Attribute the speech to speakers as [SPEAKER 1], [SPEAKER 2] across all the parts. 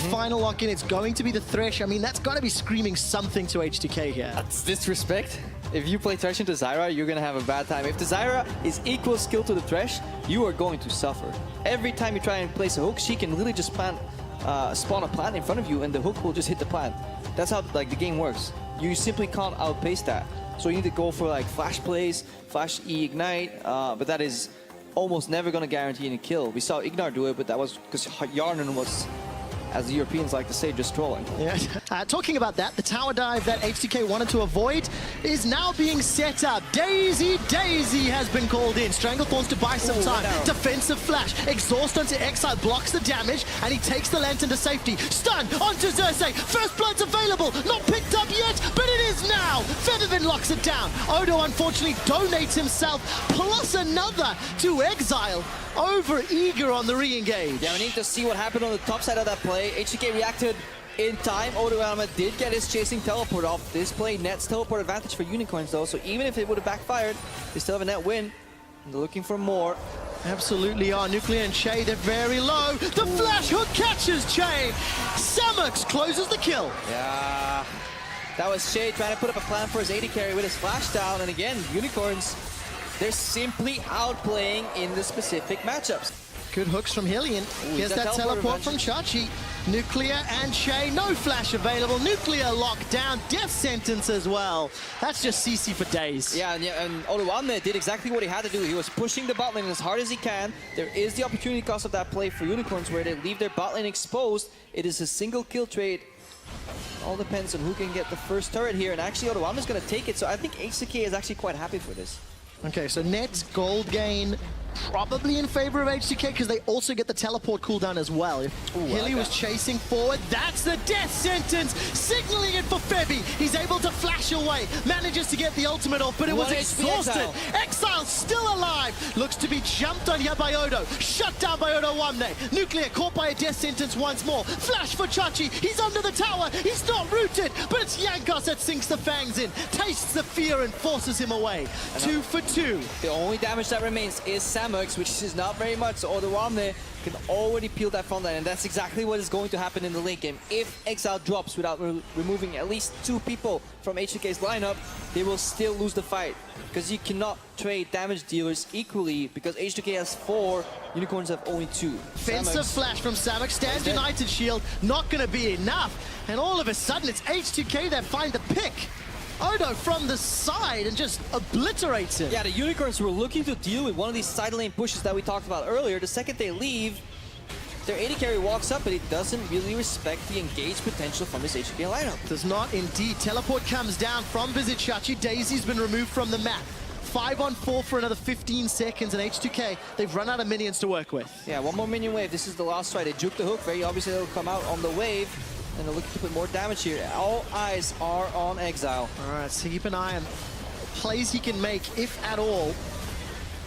[SPEAKER 1] Final lock-in, it's going to be the Thresh. I mean, that's got to be screaming something to H2K here.
[SPEAKER 2] That's disrespect. If you play Thresh into Zyra, you're going to have a bad time. If the Zyra is equal skill to the Thresh, you are going to suffer. Every time you try and place a hook, she can literally just spawn a plant in front of you, and the hook will just hit the plant. That's how the game works. You simply can't outpace that. So you need to go for like flash plays, flash E ignite, but that is almost never going to guarantee any kill. We saw Ignar do it, but that was because Yarnan was, as the Europeans like to say, just trolling.
[SPEAKER 1] Yeah. Talking about that, the tower dive that H2K wanted to avoid is now being set up. Daisy has been called in. Stranglethorns to buy some time. Defensive flash. Exhaust onto Exile, blocks the damage, and he takes the Lantern to safety. Stun onto Xerxes. First blood's available. Not picked up yet, but it is now. Feathervin locks it down. Odo, unfortunately, donates himself, plus another to Exile. Over eager on the re-engage.
[SPEAKER 2] Yeah, we need to see what happened on the top side of that play. H2K reacted in time. Odo did get his chasing teleport off. This play nets teleport advantage for Unicorns though, so even if it would have backfired, they still have a net win. They're looking for more.
[SPEAKER 1] Absolutely are. Nuclear and Che, they're very low. The flash hook catches Che. Samux closes the kill.
[SPEAKER 2] Yeah, that was Che trying to put up a plan for his AD carry with his flash down, and again, Unicorns, they're simply outplaying in the specific matchups.
[SPEAKER 1] Good hooks from Hillian. Here's that teleport from Chachi. Nuclear and Che, no flash available. Nuclear locked down, death sentence as well. That's just CC for days.
[SPEAKER 2] Yeah, and Odoamne did exactly what he had to do. He was pushing the bot lane as hard as he can. There is the opportunity cost of that play for Unicorns where they leave their bot lane exposed. It is a single kill trade. All depends on who can get the first turret here, and actually Odoamne is going to take it, so I think H2K is actually quite happy for this.
[SPEAKER 1] Okay, so net gold gain probably in favor of H2K because they also get the teleport cooldown as well. Hilly was chasing forward. That's the death sentence, signaling it for Febby. He's able to flash away, manages to get the ultimate off, but it was exhausted. Exile still alive. Looks to be jumped on here by Odo. Shut down by Odoamne. Nuclear caught by a death sentence once more. Flash for Chachi. He's under the tower. He's not rooted, but it's Jankos that sinks the fangs in, tastes the fear and forces him away. 2 for 2.
[SPEAKER 2] The only damage that remains is Samux, which is not very much, so Odoamne can already peel that front line, and that's exactly what is going to happen in the late game. If Exile drops without removing at least 2 people from H2K's lineup, they will still lose the fight, because you cannot trade damage dealers equally, because H2K has 4, Unicorns have only 2.
[SPEAKER 1] Offensive flash from Samux, stands United shield, not going to be enough, and all of a sudden it's H2K that find the pick. Odo from the side and just obliterates him.
[SPEAKER 2] Yeah, the Unicorns were looking to deal with one of these side lane pushes that we talked about earlier. The second they leave, their AD carry walks up, but he doesn't really respect the engage potential from this H2K lineup.
[SPEAKER 1] Does not indeed. Teleport comes down from Visit Chachi. Daisy's been removed from the map. 5-on-4 for another 15 seconds, and H2K, they've run out of minions to work with.
[SPEAKER 2] Yeah, one more minion wave. This is the last try. They juke the hook. Very obviously they'll come out on the wave. And they're looking to put more damage here. All eyes are on Exile.
[SPEAKER 1] All right, so keep an eye on plays he can make, if at all.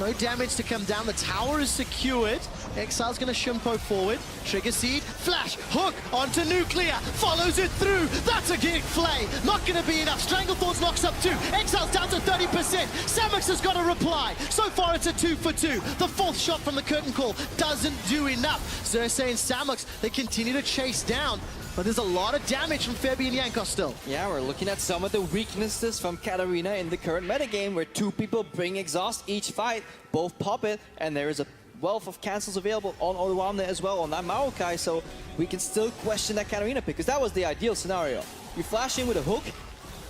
[SPEAKER 1] No damage to come down. The tower is secured. Exile's going to Shimpo forward. Trigger Seed, flash, hook onto Nuclear. Follows it through. That's a gig flay. Not going to be enough. Stranglethorns knocks up 2. Exile's down to 30%. Samux has got a reply. So far it's a 2 for 2. The 4th shot from the curtain call doesn't do enough. Xerxes and Samux, they continue to chase down. But there's a lot of damage from Febby and Jankos still.
[SPEAKER 2] Yeah, we're looking at some of the weaknesses from Katarina in the current metagame, where 2 people bring exhaust each fight, both pop it, and there is a wealth of cancels available on Odoamne as well, on that Maokai, so we can still question that Katarina pick, because that was the ideal scenario. You flash in with a hook,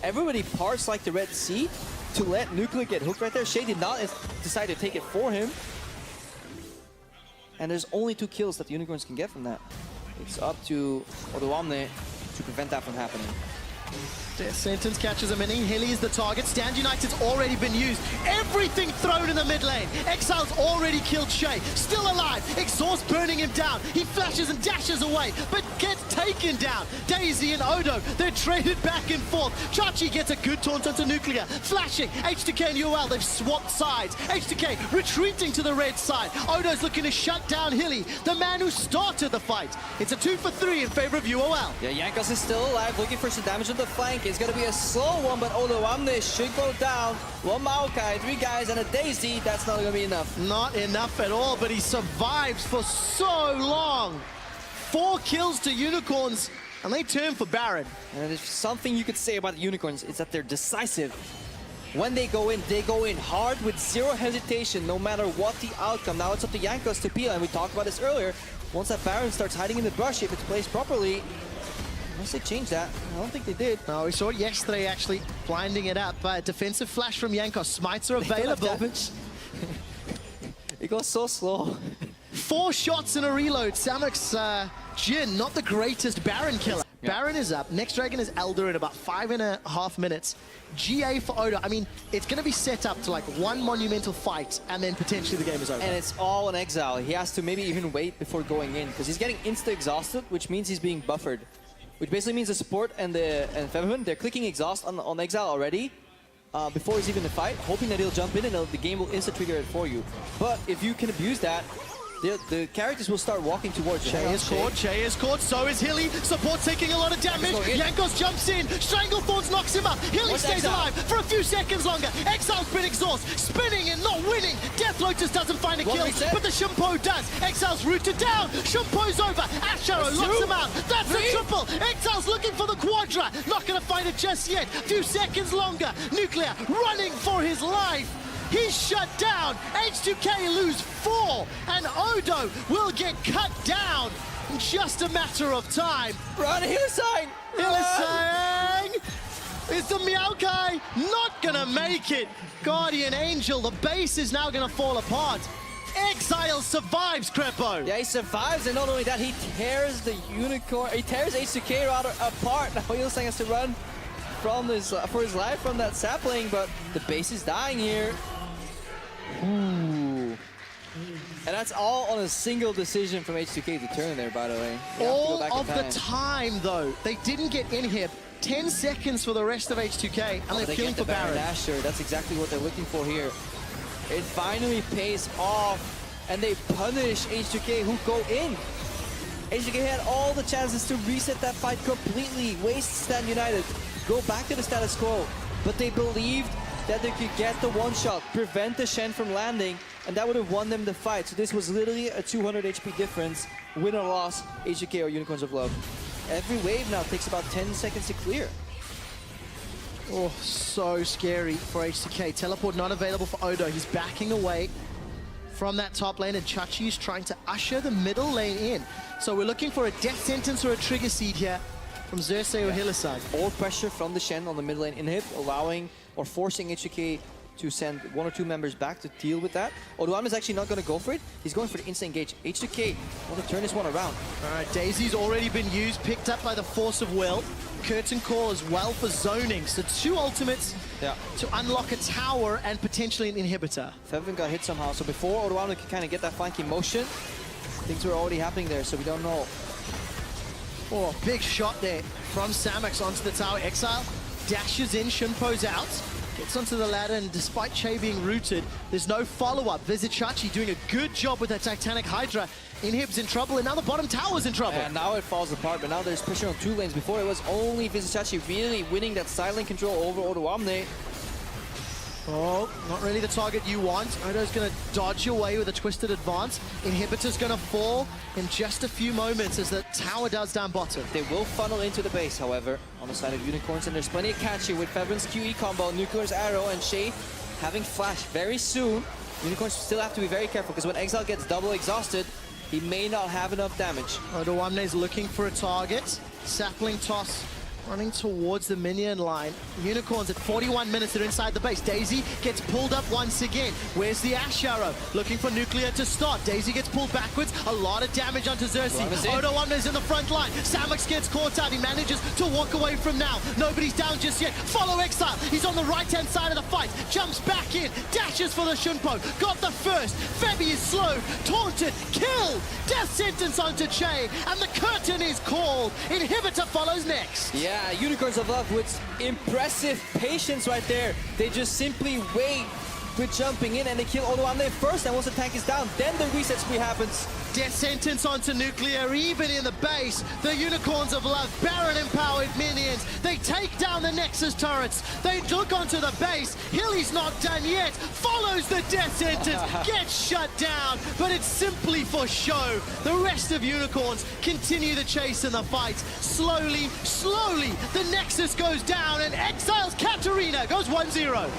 [SPEAKER 2] everybody parts like the Red Sea to let Nuclear get hooked right there. Shay did not decide to take it for him. And there's only 2 kills that the Unicorns can get from that. It's up to Odoamne to prevent that from happening.
[SPEAKER 1] Death Sentence catches a mini. Hilly is the target. Stand United's already been used. Everything thrown in the mid lane. Exile's already killed Shay. Still alive. Exhaust burning him down. He flashes and dashes away, but gets taken down. Daisy and Odo, they're traded back and forth. Chachi gets a good taunt onto Nuclear. Flashing. H2K and UOL, they've swapped sides. H2K retreating to the red side. Odo's looking to shut down Hilly, the man who started the fight. It's a 2 for 3 in favor of UOL.
[SPEAKER 2] Yeah, Jankos is still alive, looking for some damage on the flank. It's going to be a slow one, but Odoamne should go down. 1 Maokai, 3 guys, and a Daisy. That's not going to be enough.
[SPEAKER 1] Not enough at all, but he survives for so long. 4 kills to Unicorns, and they turn for Baron.
[SPEAKER 2] And there's something you could say about the Unicorns, is that they're decisive. When they go in hard with zero hesitation, no matter what the outcome. Now it's up to Jankos to peel, and we talked about this earlier. Once that Baron starts hiding in the brush, if it's placed properly, unless they change that, I don't think they did.
[SPEAKER 1] No, we saw it yesterday actually, blinding it up. Defensive flash from Jankos, smites are available.
[SPEAKER 2] It goes so slow.
[SPEAKER 1] 4 shots in a reload. Samek's Jhin, not the greatest Baron killer.
[SPEAKER 2] Yeah.
[SPEAKER 1] Baron is up. Next Dragon is Elder in about 5.5 minutes. GA for Odo. I mean, it's going to be set up to like one monumental fight, and then potentially the game is over.
[SPEAKER 2] And it's all on Exile. He has to maybe even wait before going in, because he's getting insta-exhausted, which means he's being buffered. Which basically means the support and Febiven, they're clicking exhaust on Exile already, before he's even in the fight, hoping that he'll jump in and the game will insta-trigger it for you. But if you can abuse that, the characters will start walking towards you.
[SPEAKER 1] Che is caught, so is Hilly. Support taking a lot of damage. Jankos jumps in, Stranglethorns knocks him up. Hilly stays alive for a few seconds longer. Exile's been exhausted, spinning and not winning. Death Lotus doesn't find a kill, but the Shumpo does. Exile's rooted down, Shumpo's over. Asharrow locks him out. That's a triple. Exile's looking for the quadra. Not gonna find it just yet. Few seconds longer. Nuclear running for his life. He's shut down. H2K lose 4, and Odo will get cut down in just a matter of time.
[SPEAKER 2] Run, Hillsang!
[SPEAKER 1] Hillsang! Is the Maokai not gonna make it? Guardian Angel, the base is now gonna fall apart. Exile survives, Crepo.
[SPEAKER 2] Yeah, he survives, and not only that, he tears the Unicorn, he tears H2K rather apart. Now Hillsang has to run from for his life from that sapling, but the base is dying here. Ooh. And that's all on a single decision from H2K to turn there, by the way.
[SPEAKER 1] All of the time, though. They didn't get in here. 10 seconds for the rest of H2K, and they're killing for Baron.
[SPEAKER 2] Asher. That's exactly what they're looking for here. It finally pays off, and they punish H2K, who go in. H2K had all the chances to reset that fight completely, waste Stand United, go back to the status quo, but they believed that they could get the one-shot, prevent the Shen from landing, and that would have won them the fight. So this was literally a 200 HP difference, win or loss, H2K or Unicorns of Love. Every wave now takes about 10 seconds to clear.
[SPEAKER 1] Oh, so scary for H2K. Teleport not available for Odo. He's backing away from that top lane, and Chachi is trying to usher the middle lane in. So we're looking for a death sentence or a trigger seed here from Xerxes or Hillsang.
[SPEAKER 2] All pressure from the Shen on the mid lane inhib, allowing or forcing H2K to send 1 or 2 members back to deal with that. Odoam is actually not going to go for it. He's going for the instant engage. H2K want to turn this one around.
[SPEAKER 1] All right, Daisy's already been used, picked up by the force of will. Curtain Call as well for zoning. So 2 ultimates to unlock a tower and potentially an inhibitor.
[SPEAKER 2] Febiven got hit somehow, so before Odoam could kind of get that flanking motion, things were already happening there, so we don't know.
[SPEAKER 1] Oh, big shot there from Samex onto the tower. Exile dashes in, Shunpo's out, gets onto the ladder, and despite Che being rooted, there's no follow-up. Vizichachi doing a good job with that Titanic Hydra. Inhib's in trouble, and now the bottom tower's in trouble.
[SPEAKER 2] And now it falls apart, but now there's pressure on 2 lanes. Before it was only Vizichachi really winning that silent control over Odoamne.
[SPEAKER 1] Oh, not really the target you want. Odo's going to dodge away with a twisted advance. Inhibitor's going to fall in just a few moments as the tower does down bottom.
[SPEAKER 2] They will funnel into the base, however, on the side of Unicorns, and there's plenty of catch here with Febiven's QE combo, Nuclear's arrow, and Shay having flash very soon. Unicorns still have to be very careful, because when Exile gets double exhausted, he may not have enough damage.
[SPEAKER 1] Odoamne's looking for a target. Sapling toss running towards the minion line. Unicorns at 41 minutes, they're inside the base. Daisy gets pulled up once again. Where's the Ash Arrow? Looking for Nuclear to start. Daisy gets pulled backwards. A lot of damage onto Xerxes. Odoamne's in the front line. Samex gets caught out. He manages to walk away from now. Nobody's down just yet. Follow Exile. He's on the right-hand side of the fight. Jumps back in. Dashes for the Shunpo. Got the first. Febby is slowed. Taunted. Killed. Death sentence onto Che. And the curtain is called. Inhibitor follows next.
[SPEAKER 2] Yeah, Unicorns of Love with impressive patience right there. They just simply wait with jumping in, and they kill Odoamne first, and once the tank is down, then the reset spree happens.
[SPEAKER 1] Death sentence onto Nuclear, even in the base. The Unicorns of Love, Baron-empowered minions. They take down the Nexus turrets. They look onto the base. Hilly's not done yet. Follows the death sentence, gets shut down, but it's simply for show. The rest of Unicorns continue the chase and the fight. Slowly, the Nexus goes down and exiles Katarina, goes 1-0.